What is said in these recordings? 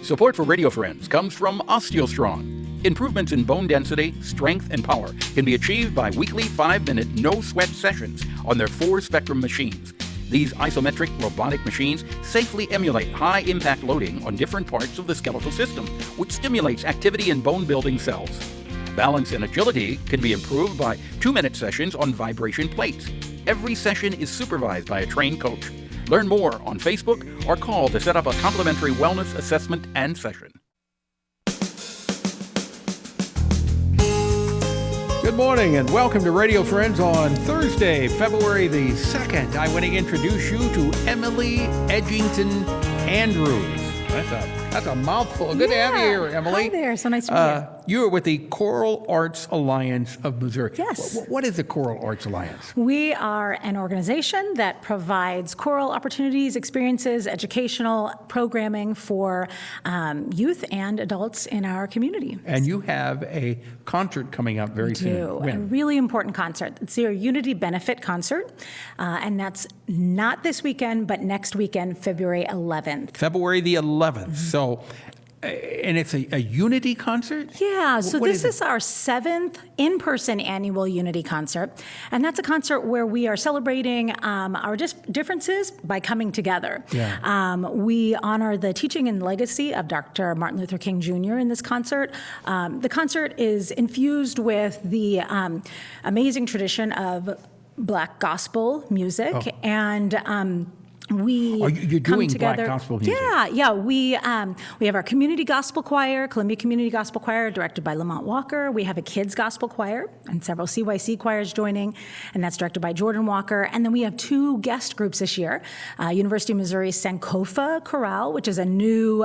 Support for Radio Friends comes from OsteoStrong. Improvements in bone density, strength, and power can be achieved by weekly 5-minute no-sweat sessions on their 4-spectrum machines. These isometric robotic machines safely emulate high-impact loading on different parts of the skeletal system, which stimulates activity in bone-building cells. Balance and agility can be improved by 2-minute sessions on vibration plates. Every session is supervised by a trained coach. Learn more on Facebook or call to set up a complimentary wellness assessment and session. Good morning and welcome to Radio Friends on Thursday, February the 2nd. I want to introduce you to EMILY Edgington Andrews. That's a mouthful. Good to have you here, Emily. Hi there. So nice to meet you. You are with the Choral Arts Alliance of Missouri. Yes. What is the Choral Arts Alliance? We are an organization that provides choral opportunities, experiences, educational programming for youth and adults in our community. And you have a concert coming up very soon. We do. A really important concert. It's your Unity Benefit Concert, and that's not this weekend, but next weekend, February 11th. February the 11th. So, and it's a Unity concert? Yeah, so this is our 7th in-person annual Unity concert, and that's a concert where we are celebrating our differences by coming together. Yeah. We honor the teaching and legacy of Dr. Martin Luther King Jr. in this concert. The concert is infused with the amazing tradition of Black gospel music, and you're come doing together. Black gospel music? Yeah. We have our community gospel choir, Columbia Community Gospel Choir, directed by Lamont Walker. We have a kids gospel choir and several CYC choirs joining, and that's directed by Jordan Walker. And then we have 2 guest groups this year: University of Missouri Sankofa Choral, which is a new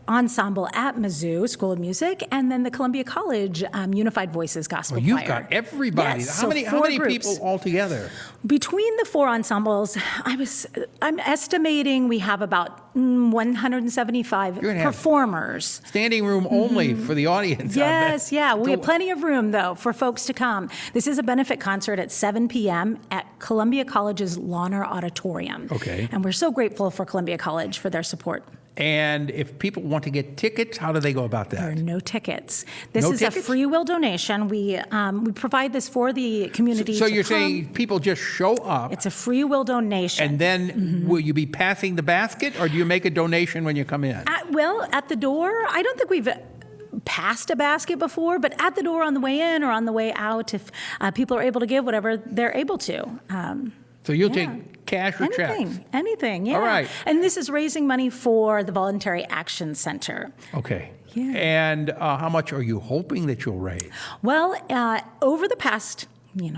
ensemble at Mizzou School of Music, and then the Columbia College Unified Voices Gospel Choir. You've got everybody. Yes, How many people altogether? Between the 4 ensembles, I'm estimating we have about 175 performers. Standing room only for the audience. Yes, yeah. We have plenty of room, though, for folks to come. This is a benefit concert at 7 p.m. at Columbia College's Lawner Auditorium. Okay. And we're so grateful for Columbia College for their support. And if people want to get tickets, how do they go about that? There are no tickets. This is a free will donation. We provide this for the community. So you're saying people just show up? It's a free will donation. And then will you be passing the basket, or do you make a donation when you come in? At the door, I don't think we've passed a basket before, but at the door on the way in or on the way out, if people are able to give whatever they're able to. So you'll take cash or checks? Anything, yeah. All right. And this is raising money for the Voluntary Action Center. Okay. Yeah. And how much are you hoping that you'll raise? Well, over the past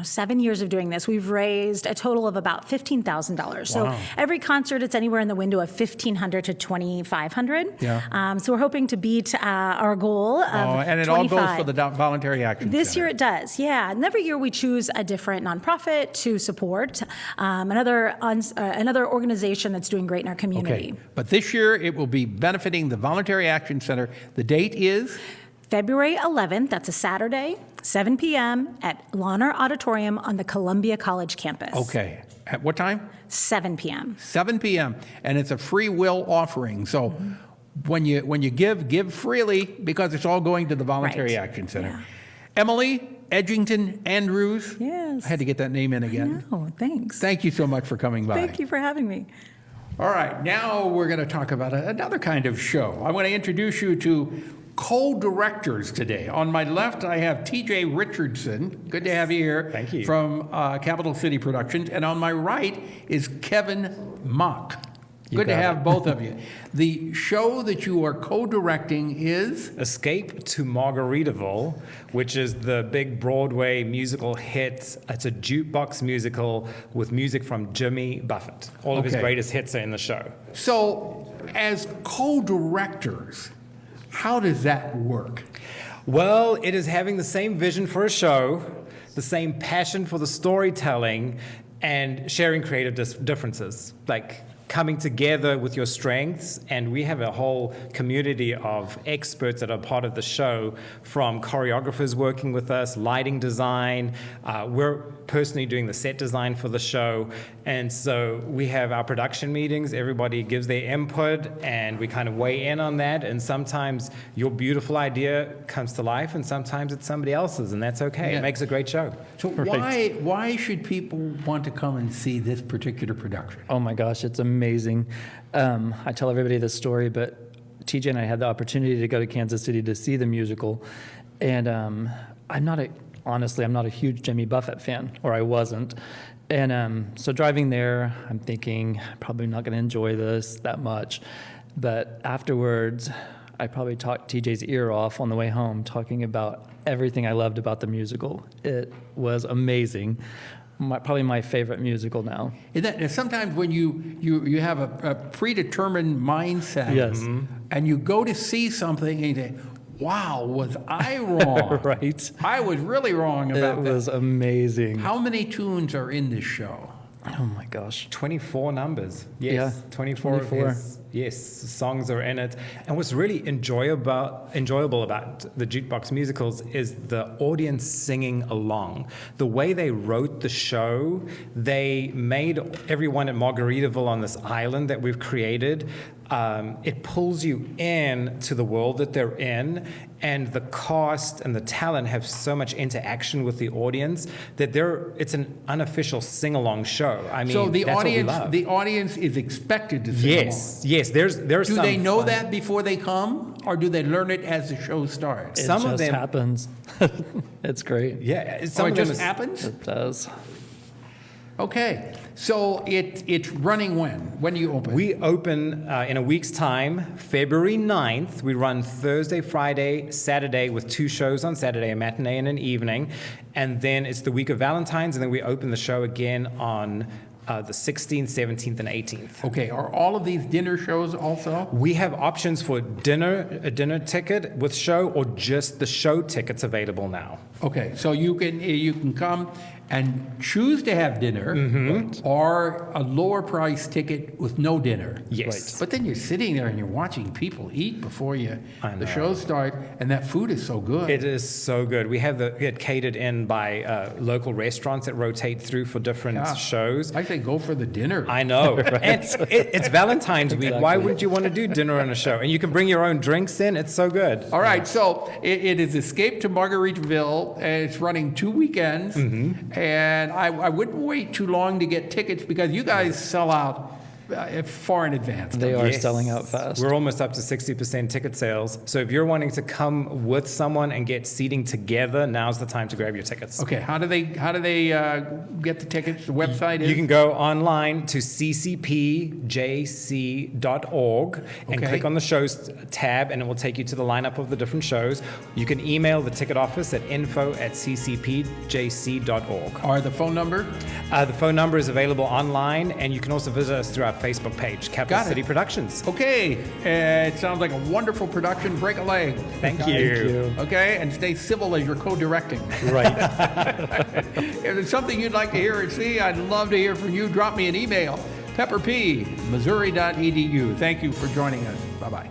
7 years of doing this, we've raised a total of about $15,000. So every concert, it's anywhere in the window of $1,500 to $2,500. Yeah. So we're hoping to beat our goal of and it 25. all goes for the Voluntary Action Center. This year it does, yeah. And every year we choose a different nonprofit to support, another organization that's doing great in our community. Okay. But this year it will be benefiting the Voluntary Action Center. The date is? February 11th, that's a Saturday, 7 p.m. at Lawner Auditorium on the Columbia College campus. Okay. At what time? 7 p.m. 7 p.m. And it's a free will offering. So when you give freely, because it's all going to the Voluntary Action Center. Yeah. EMILY Edgington Andrews. Yes. I had to get that name in again. Oh, thanks. Thank you so much for coming by. Thank you for having me. All right. Now we're going to talk about another kind of show. I want to introduce you to co-directors today. On my left, I have T.J. Richardson. Good to have you here. Thank you. From Capital City Productions. And on my right is KEVIN MAUK. Good to have both of you. The show that you are co-directing is? Escape to Margaritaville, which is the big Broadway musical hit. It's a jukebox musical with music from Jimmy Buffett. All of his greatest hits are in the show. So, as co-directors, how does that work? Well, it is having the same vision for a show, the same passion for the storytelling, and sharing creative differences. Like, coming together with your strengths, and we have a whole community of experts that are part of the show, from choreographers working with us, lighting design. We're personally doing the set design for the show, and so we have our production meetings. Everybody gives their input, and we kind of weigh in on that, and sometimes your beautiful idea comes to life, and sometimes it's somebody else's, and that's okay. Yeah. It makes a great show. So why should people want to come and see this particular production? Oh my gosh, it's amazing. I tell everybody this story, but TJ and I had the opportunity to go to Kansas City to see the musical, and I'm not a huge Jimmy Buffett fan, or I wasn't. And so driving there, I'm thinking, I'm probably not going to enjoy this that much. But afterwards, I probably talked TJ's ear off on the way home, talking about everything I loved about the musical. It was amazing. Probably my favorite musical now. And sometimes when you have a predetermined mindset, Yes. and you go to see something and you say, wow, was I wrong? Right. I was really wrong about that. It was amazing. How many tunes are in this show? Oh my gosh. 24 numbers. Yes, Yeah, 24 of 24. his songs are in it. And what's really enjoyable about the jukebox musicals is the audience singing along. The way they wrote the show, they made everyone at Margaritaville on this island that we've created. It pulls you in to the world that they're in, and the cast and the talent have so much interaction with the audience that it's an unofficial sing-along show. I mean, So the that's what we audience, love. the audience is expected to sing Yes, yes. There's along. Do some they know fun. that before they come, or do they learn it as the show starts? It Some of just them- happens. It's great. Yeah, Or some it of them just is- happens? It does. Okay, so it's running when? When do you open? We open in a week's time, February 9th. We run Thursday, Friday, Saturday with 2 shows on Saturday, a matinee and an evening. And then it's the week of Valentine's, and then we open the show again on the 16th, 17th, and 18th. Okay, are all of these dinner shows also? We have options for a dinner ticket with show, or just the show tickets available now. Okay, so you can come and choose to have dinner, or a lower price ticket with no dinner. Yes. But then you're sitting there and you're watching people eat before the know. shows start, and that food is so good. It is so good. We have it catered in by local restaurants that rotate through for different Yeah. shows. I say go for the dinner. I know. And it's Valentine's week. Why wouldn't you want to do dinner on a show? And you can bring your own drinks in. It's so good. All right, so it is Escape to Margaritaville, and it's running 2 weekends, and I wouldn't wait too long to get tickets because you guys sell out far in advance. They are Yes. selling out fast. We're almost up to 60% ticket sales. So if you're wanting to come with someone and get seating together, now's the time to grab your tickets. Okay, how do they get the tickets? The website is? You can go online to ccpjc.org and Okay. click on the shows tab, and it will take you to the lineup of the different shows. You can email the ticket office at info@ccpjc.org. Or the phone number? The phone number is available online, and you can also visit us through our Facebook page, Capital Got it. City Productions. Okay, it sounds like a wonderful production. Break a leg. Thank you. Okay, and stay civil as you're co-directing. Right. If there's something you'd like to hear or see, I'd love to hear from you. Drop me an email, pepperp@missouri.edu. Thank you for joining us. Bye-bye.